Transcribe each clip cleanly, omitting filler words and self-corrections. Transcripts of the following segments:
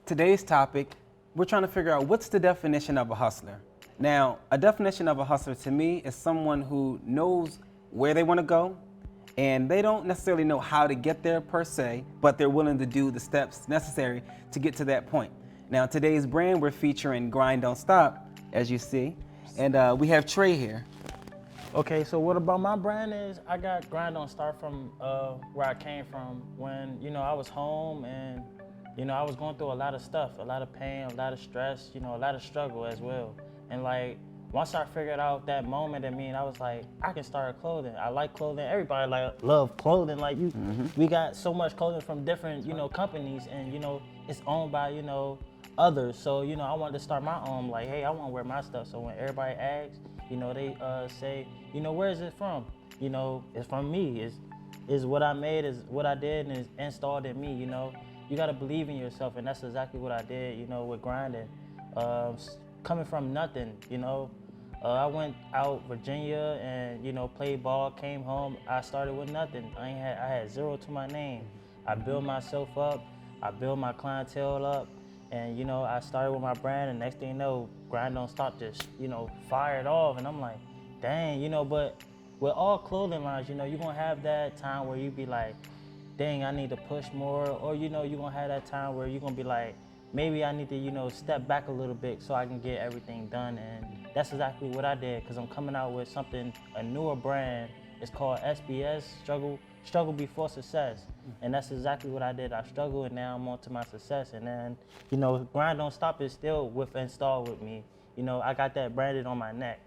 Today's topic, we're trying to figure out what's the definition of a hustler. Now, a definition of a hustler to me is someone who knows where they want to go, and they don't necessarily know how to get there per se, but they're willing to do the steps necessary to get to that point. Now, today's brand, we're featuring Grind Don't Stop, as you see, and we have Trey here. Okay, so what about my brand is I got Grind Don't Start from where I came from when, I was home and, I was going through a lot of stuff, a lot of pain, a lot of stress, a lot of struggle as well. And like, once I figured out that moment in me, and I was like, I can start clothing. I like clothing. Everybody love clothing. Like we got so much clothing from different, companies, and it's owned by, others. So I wanted to start my own. Like, hey, I want to wear my stuff. So when everybody asks, they say, where is it from? It's from me. It's what I made, is what I did, and it's installed in me. You gotta believe in yourself, and that's exactly what I did. With grinding, coming from nothing. I went out Virginia and played ball, came home. I started with nothing. I had zero to my name. I built myself up. I built my clientele up, and I started with my brand. And next thing you know, Grind Don't Stop just fired off. And I'm like, dang, but with all clothing lines, you're gonna have that time where you be like, dang, I need to push more, or you're gonna have that time where you're gonna be like, maybe I need to, step back a little bit so I can get everything done. And that's exactly what I did, because I'm coming out with something, a newer brand. It's called SBS, Struggle Before Success. And that's exactly what I did. I struggled, and now I'm on to my success. And then, Grind Don't Stop is still installed with me. I got that branded on my neck.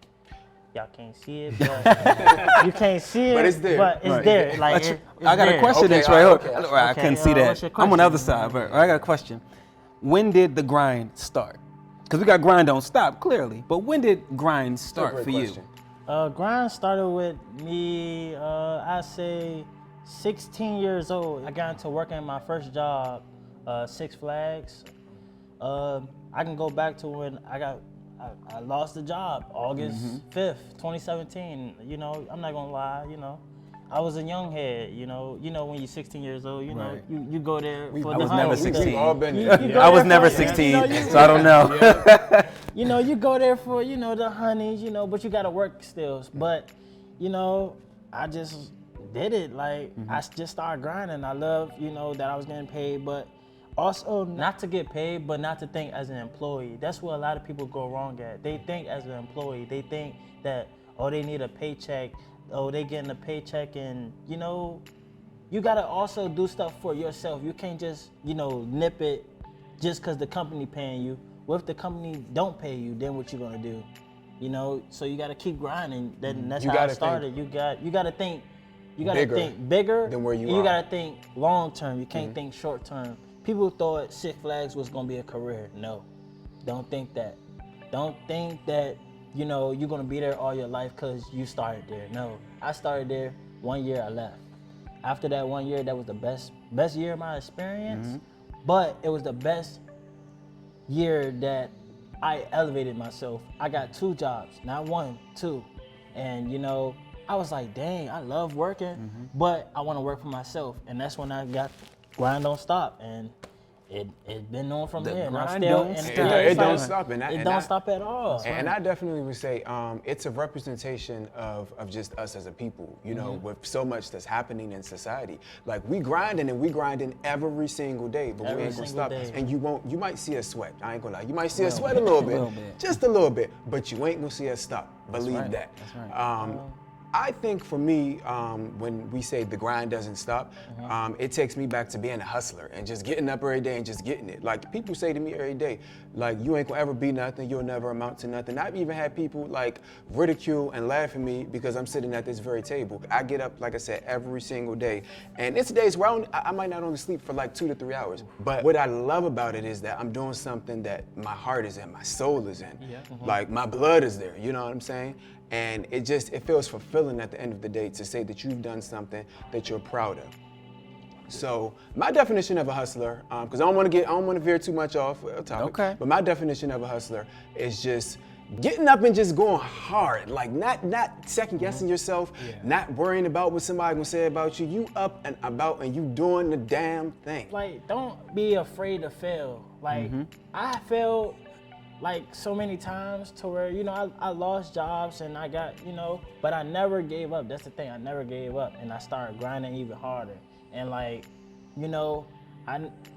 Y'all can't see it, but you can't see it. But it's there. But it's Right. there. Like, I got a question Okay, that's right. okay. I couldn't see what's that. your I'm on the other question? side, but I got a question. When did the grind start? Because we got Grind Don't Stop, clearly, but when did grind start Great for question. you? Grind started with me, I say 16 years old. I got into working my first job, Six Flags. I can go back to when I lost the job, August 5th, 2017. I'm not gonna lie, I was a young head, when you're 16 years old, Right. you go there for I the was hunt. never We've 16. all been You- there. you go I was there never for- 16, so I don't know. You go there for, the honeys, but you gotta work still. But, I just did it. Like, I just started grinding. I love, that I was getting paid, but also not to get paid, but not to think as an employee. That's where a lot of people go wrong at. They think as an employee. They think that, they need a paycheck. They getting a paycheck, and, you gotta also do stuff for yourself. You can't just, nip it just because the company paying you. What if the company don't pay you? Then what you gonna do? So you gotta keep grinding. That's You how I gotta started. You gotta think. You gotta Bigger think bigger than where you and are. You gotta think long term. You can't think short term. People thought Six Flags was gonna be a career. No, don't think that. Don't think that you're gonna be there all your life because you started there. No, I started there 1 year. I left. After that 1 year, that was the best year of my experience. But it was the best year that I elevated myself. I got 2 jobs, not 1, 2. And I was like, dang, I love working, but I want to work for myself. And that's when I got Grind Don't Stop, and it been on from there. And I'm grind still, don't and stop. yeah, It it's don't like- stop, and it don't stop at all. And I definitely would say it's a representation of just us as a people, with so much that's happening in society. Like, we grinding every single day, but Every we ain't gonna single stop. day. And you might see us sweat. I ain't gonna lie. You might see us sweat a little bit, just a little bit, but you ain't gonna see us stop. Believe right. that. That's right. I think for me, when we say the grind doesn't stop, it takes me back to being a hustler and just getting up every day and just getting it. Like, people say to me every day, like, you ain't gonna ever be nothing, you'll never amount to nothing. I've even had people like ridicule and laugh at me because I'm sitting at this very table. I get up, like I said, every single day. And it's days where I might not only sleep for like 2 to 3 hours. But what I love about it is that I'm doing something that my heart is in, my soul is in. Like, my blood is there, you know what I'm saying? And it feels fulfilling at the end of the day to say that you've done something that you're proud of. So my definition of a hustler, because I don't want to veer too much off topic. Okay. But my definition of a hustler is just getting up and just going hard, like not second guessing yourself, not worrying about what somebody gonna say about you. You up and about and you doing the damn thing. Like, don't be afraid to fail. Like, I failed like so many times to where, you know, I lost jobs and I got, you know, but I never gave up. That's the thing, I never gave up, and I started grinding even harder. And like, you know,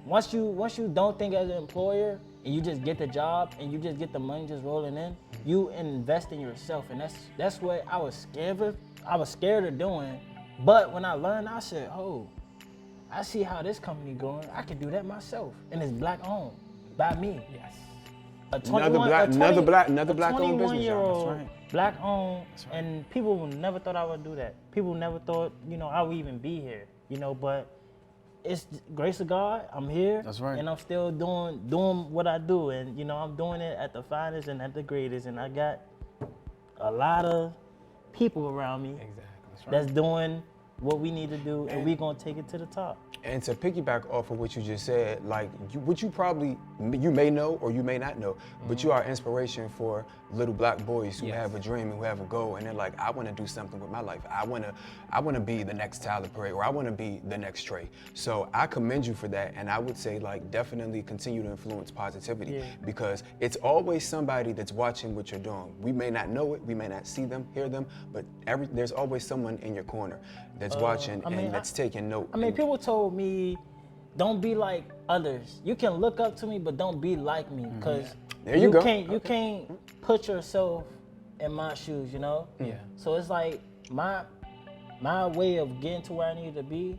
once you don't think as an employer and you just get the job and you just get the money just rolling in, you invest in yourself, and that's what I was scared of doing. But when I learned, I said, oh, I see how this company going. I can do that myself, and it's black owned by me. Yes. Another black owned business. 21-year-old That's right. black owned, and people never thought I would do that. People never thought, you know, I would even be here, you know, but it's grace of God, I'm here. That's right. And I'm still doing what I do, and you know, I'm doing it at the finest and at the greatest, and I got a lot of people around me Exactly. that's doing what we need to do, and we gonna take it to the top. And to piggyback off of what you just said, like what you may know or you may not know, but you are inspiration for little black boys who have a dream and who have a goal, and they're like, I want to do something with my life. I want to be the next Tyler Perry, or I want to be the next Trey. So I commend you for that, and I would say like definitely continue to influence positivity, because it's always somebody that's watching what you're doing. We may not know it, we may not see them, hear them, but there's always someone in your corner that's watching and that's taking note. I mean, people told me, don't be like others. You can look up to me, but don't be like me, because There you go. You can't put yourself in my shoes, you know? Yeah. So it's like my way of getting to where I need to be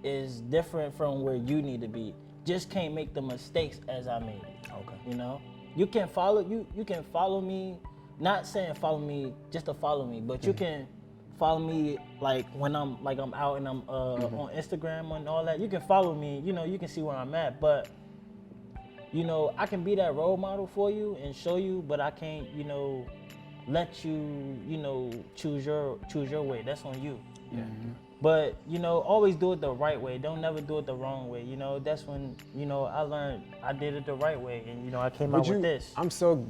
is different from where you need to be. Just can't make the mistakes as I made it. Okay. You know? You can follow me, not saying follow me just to follow me, but you can follow me like when I'm out and I'm on Instagram and all that. You can follow me, you know, you can see where I'm at, but you know, I can be that role model for you and show you, but I can't, you know, let you, you know, choose your way. That's on you. Yeah. But, you know, always do it the right way. Don't never do it the wrong way. You know, that's when, you know, I learned I did it the right way, and, you know, I came out with this. I'm so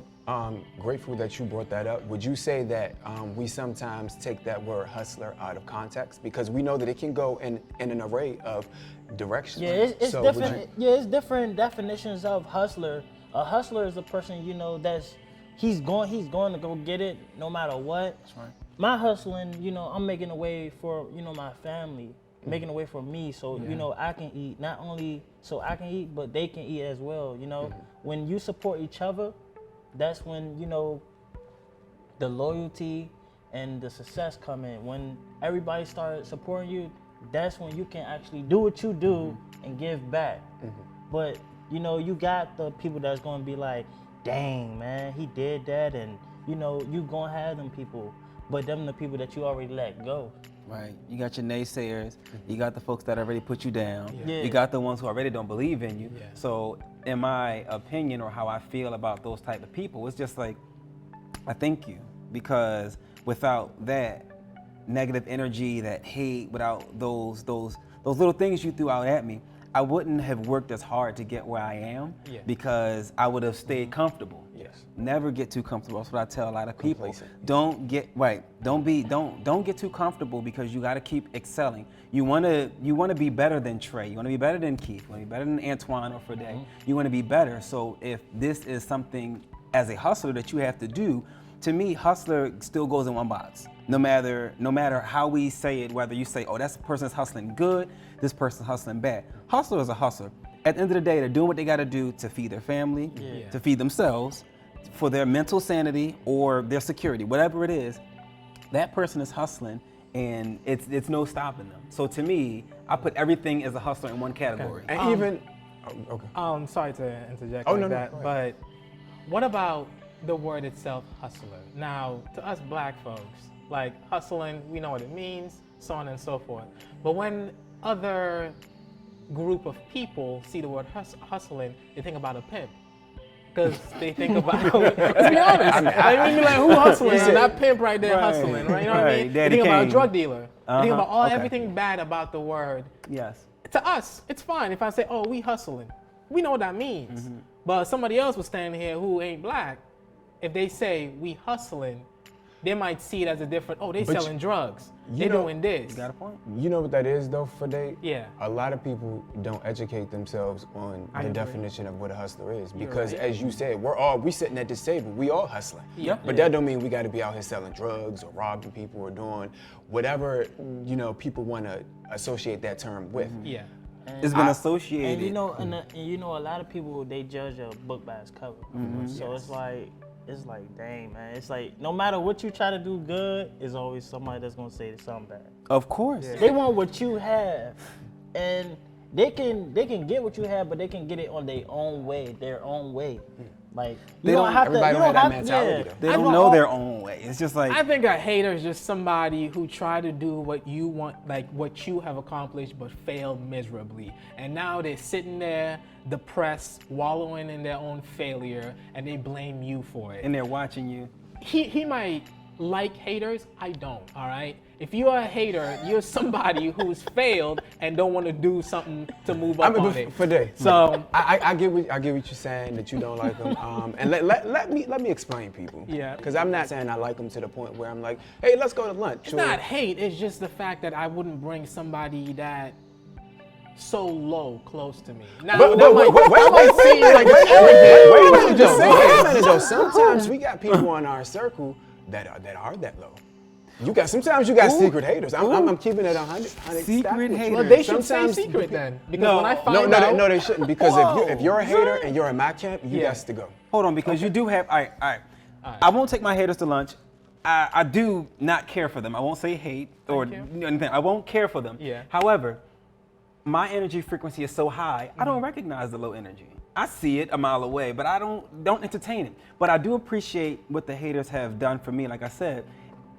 grateful that you brought that up. Would you say that we sometimes take that word hustler out of context? Because we know that it can go in an array of directions. Yeah, it's So different. It's different definitions of hustler. A hustler is a person, you know, he's going to go get it no matter what. That's right. My hustling, you know, I'm making a way for, you know, my family, making a way for me, so you know, I can eat. Not only so I can eat, but they can eat as well. You know, when you support each other, that's when, you know, the loyalty and the success come in. When everybody starts supporting you, that's when you can actually do what you do and give back. But, you know, you got the people that's going to be like, dang, man, he did that, and, you know, you going to have them people. But them the people that you already let go. Right. You got your naysayers. You got the folks that already put you down. Yeah. You got the ones who already don't believe in you. Yeah. So in my opinion, or how I feel about those type of people, it's just like, I thank you, because without that negative energy, that hate, without those little things you threw out at me, I wouldn't have worked as hard to get where I am, because I would have stayed comfortable. Yes. Never get too comfortable. That's what I tell a lot of people. Complacent. Don't get too comfortable, because you got to keep excelling. You want to be better than Trey. You want to be better than Keith. You want to be better than Antoine or Fredé. You want to be better. So if this is something as a hustler that you have to do, to me, hustler still goes in one box. No matter how we say it, whether you say, oh, that person's hustling good, this person's hustling bad. Hustler is a hustler. At the end of the day, they're doing what they got to do to feed their family, to feed themselves, for their mental sanity or their security, whatever it is. That person is hustling, and it's no stopping them. So to me, I put everything as a hustler in one category. And even, okay. Sorry to interject Oh, like no, no, that, go but what about the word itself, hustler? Now, to us black folks, like hustling, we know what it means, so on and so forth. But when other group of people see the word hustling, they think about a pimp. Because they think about, let's be honest, I mean, like, who hustling? So that pimp right there hustling, right? You know what I mean? They think about a drug dealer. They think about everything bad about the word. Yes. To us, it's fine if I say, oh, we hustling. We know what that means. But somebody else was standing here who ain't black, if they say we hustling, they might see it as a different, oh, they But selling drugs. you They know- doing this. You got a point. You know what that is though, Fade? Yeah. A lot of people don't educate themselves on I the agree. definition of what a hustler is. You're Because right. as you said, we sitting at this table, we all hustling. Yep. But that don't mean we gotta be out here selling drugs or robbing people or doing whatever, people wanna associate that term with. Yeah. It's been associated. And you know, a lot of people, they judge a book by its cover. So it's like, dang, man. It's like, no matter what you try to do good, there's always somebody that's gonna say something bad. Of course. They want what you have, and they can get what you have, but they can get it on their own way. Like They you don't- don't have to. everybody You don't don't have that have mentality, though. They I don't know know all- their own way. It's just like I think a hater is just somebody who tried to do what you want, like what you have accomplished, but failed miserably. And now they're sitting there depressed, wallowing in their own failure, and they blame you for it. and they're watching you. He might like haters. I don't, all right? If you're a hater, you're somebody who's failed and don't want to do something to move up on it. Fade. So- I get what you're saying, that you don't like them. And let me explain people. Yeah. Because I'm not saying I like them to the point where I'm like, hey, let's go to lunch. It's not hate, it's just the fact that I wouldn't bring somebody that so low close to me. Now, But that might seem like it's arrogant. Wait a minute though. Sometimes we got people in our circle that are that low. Sometimes you got secret haters. I'm keeping it 100. Secret haters. Well, they should Sometimes- stay secret then. Because No. when I find No, out, they shouldn't. Because if you're a hater and you're in my camp, you Yeah. got to go. Hold on, because you do have. All right. I won't take my haters to lunch. I do not care for them. I won't say hate or Thank you. anything. I won't care for them. Yeah. However, my energy frequency is so high, I don't recognize the low energy. I see it a mile away, but I don't entertain it. But I do appreciate what the haters have done for me. Like I said,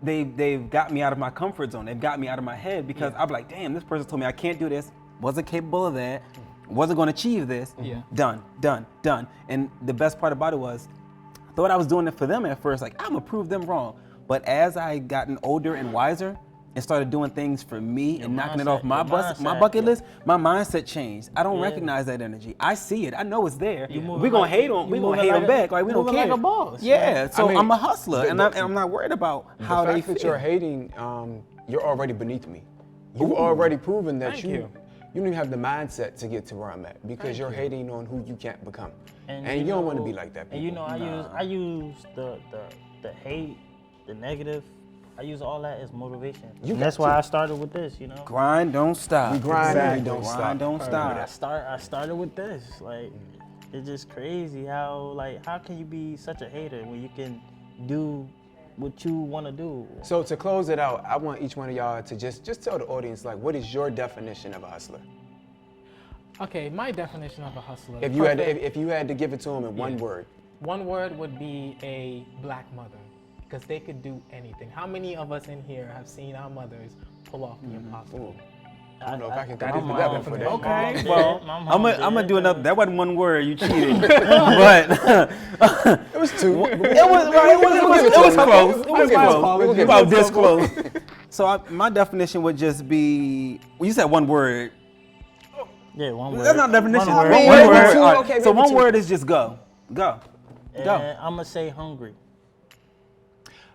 they've got me out of my comfort zone. They've got me out of my head because I'm like, damn, this person told me I can't do this, wasn't capable of that, wasn't going to achieve this. Yeah. Done. And the best part about it was, I thought I was doing it for them at first, like I'm gonna prove them wrong. But as I gotten older and wiser and started doing things for me and knocking it off my bucket list, my mindset changed. I don't recognize that energy. I see it. I know it's there. moving We're gonna like- hate on. you We're gonna moving hate like on a- back. Like we don't moving care. like a boss. Yeah. So I mean, I'm a hustler, and the- I'm not worried about how the they fact that feel. you're hating, you're already beneath me. You've already proven that Thank you you. don't even have the mindset to get to where I'm at because you're hating on who you can't become. And you don't want to be like that. And you people. know, I use the hate, the negative. I use all that as motivation. You And got that's why to. I started with this. You know, Grind, don't stop. We grind and we don't Grind, stop. don't Remember stop. I started with this. Like, it's just crazy how can you be such a hater when you can do what you want to do? So to close it out, I want each one of y'all to just tell the audience, like, what is your definition of a hustler? okay, my definition of a hustler. If you had to perfect. give it to them in one word. One word would be a black mother, because they could do anything. How many of us in here have seen our mothers pull off the impossible? I don't know if I can That come is up my with that one for that. Okay, Mom well, did. My I'm mom gonna did. do another. That wasn't one word. You cheated, but It was two. it was close. It was close. About this close. So my definition would just be. Well, you said one word. Yeah, one word. That's not a definition. One word. Maybe One two, word. All right. okay, So maybe one two. word is just go. Go. And Go. I'm gonna say hungry.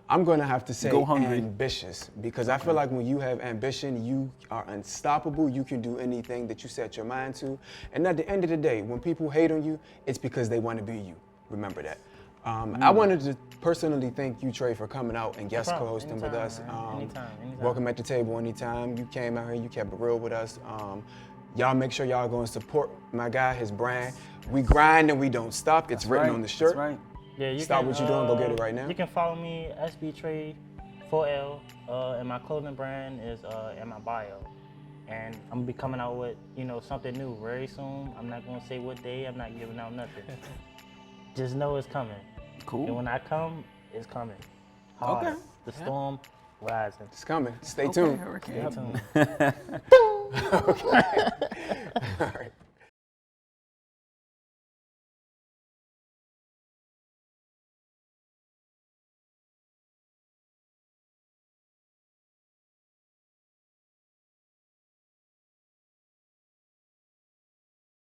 I'm going to have to say Go hungry. ambitious, because I feel like when you have ambition, you are unstoppable. You can do anything that you set your mind to. And at the end of the day, when people hate on you, it's because they want to be you. Remember that. I wanted to personally thank you, Trey, for coming out and guest problem. co-hosting with Anytime, us. man. Anytime. Welcome at the table anytime. You came out here, you kept it real with us. Y'all make sure y'all go and support my guy, his brand. We grind and we don't stop. It's written on the shirt. That's right. Yeah, you Stop can, what you're doing, go get it right now. You can follow me, SB Trade 4L, and my clothing brand is in my bio. And I'm gonna be coming out with, something new very soon. I'm not gonna say what day, I'm not giving out nothing. Just know it's coming. Cool. And when I come, it's coming. Hard. Okay. The storm rising. It's coming. Stay tuned. Stay tuned.